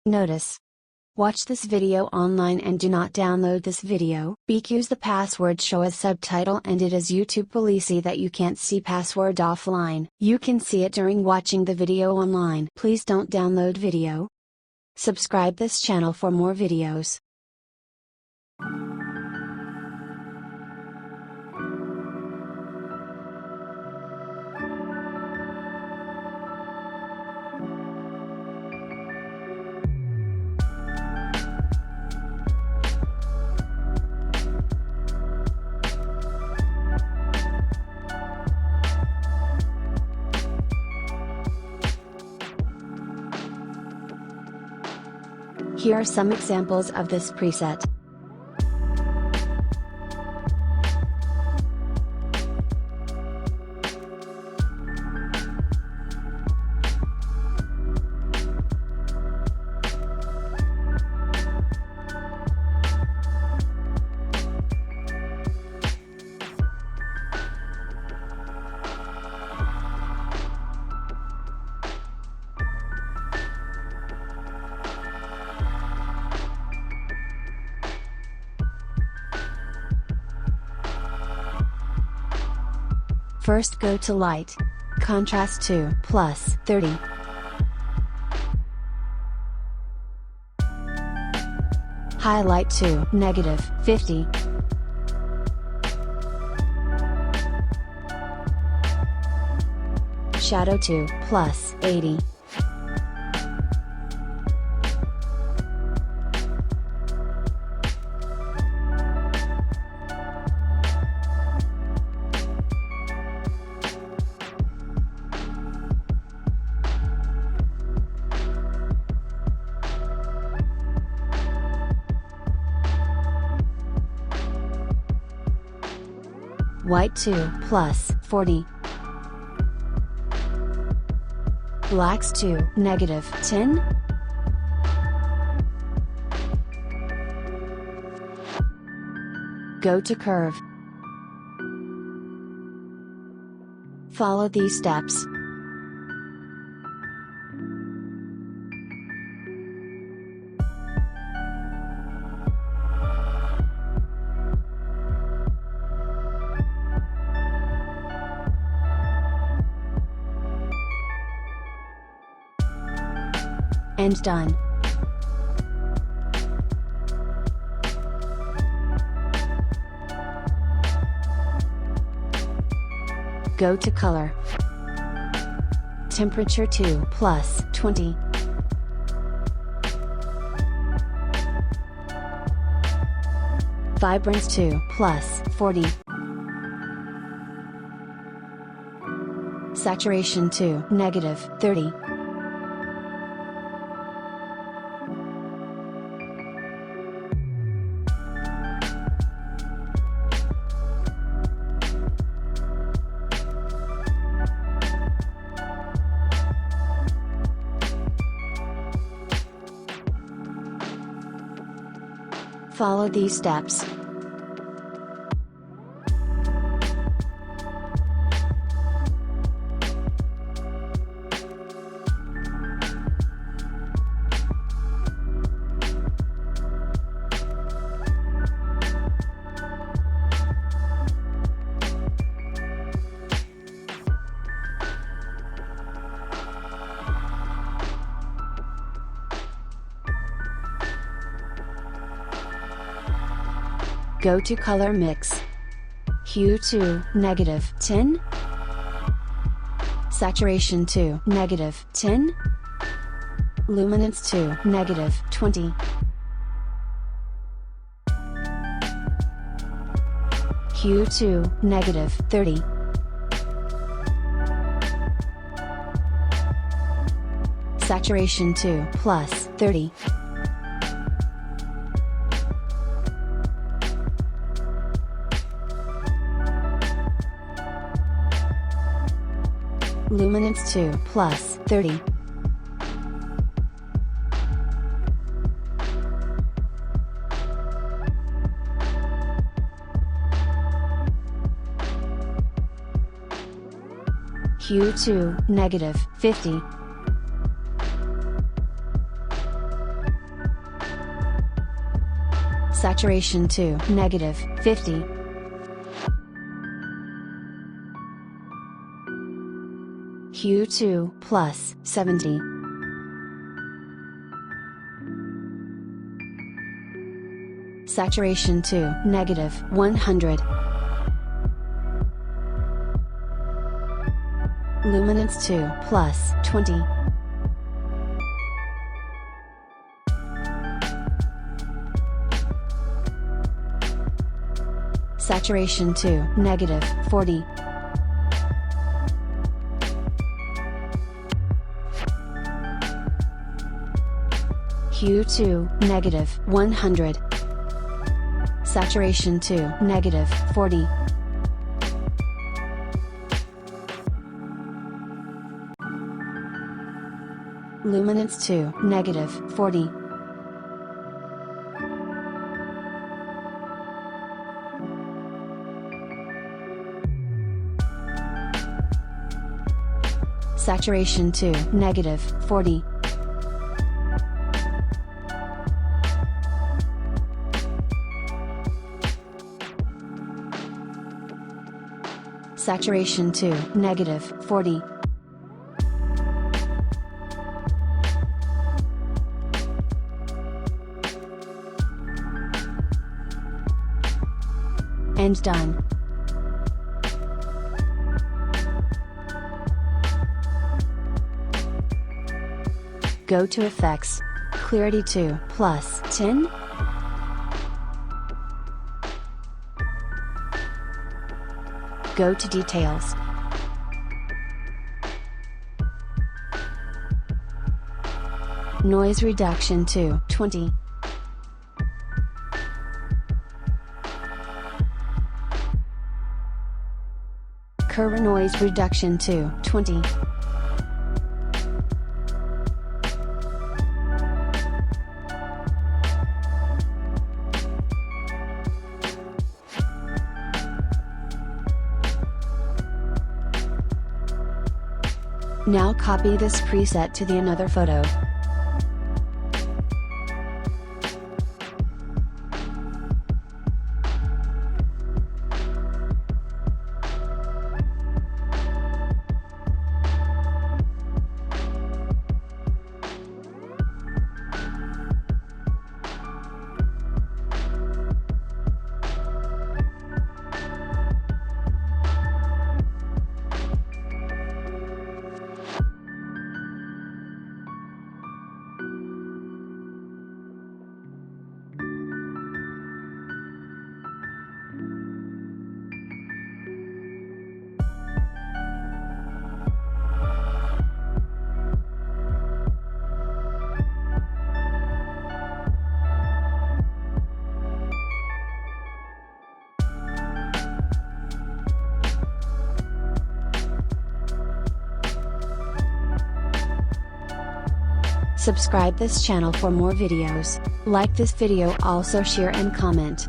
Notice. Watch this video online and do not download this video because the password show as subtitle and it is YouTube policy that you can't see password offline. You can see it during watching the video online. Please don't download video. Subscribe this channel for more videos. Here are some examples of this preset. First go to Light. Contrast to +30. Highlight to -50. Shadow to +80. White to +40. Blacks to -10. Go to curve. Follow these steps. And done. Go to color. Temperature to +20. Vibrance to +40. Saturation to -30. Follow these steps. Go to color mix. Hue to -10. Saturation to -10. Luminance to -20. Hue to -30. Saturation to +30. Luminance to +30. Hue to -50. Saturation to -50. Hue to +70. Saturation to -100. Luminance to +20. Saturation to -40. Hue to -100. Saturation to -40. Luminance to -40. Saturation to -40. Saturation to -40. And done. Go to Effects, Clarity to +10. Go to Details. Noise Reduction to 20. Curve Noise Reduction to 20. Now copy this preset to the another photo. Subscribe this channel for more videos. Like this video, also share and comment.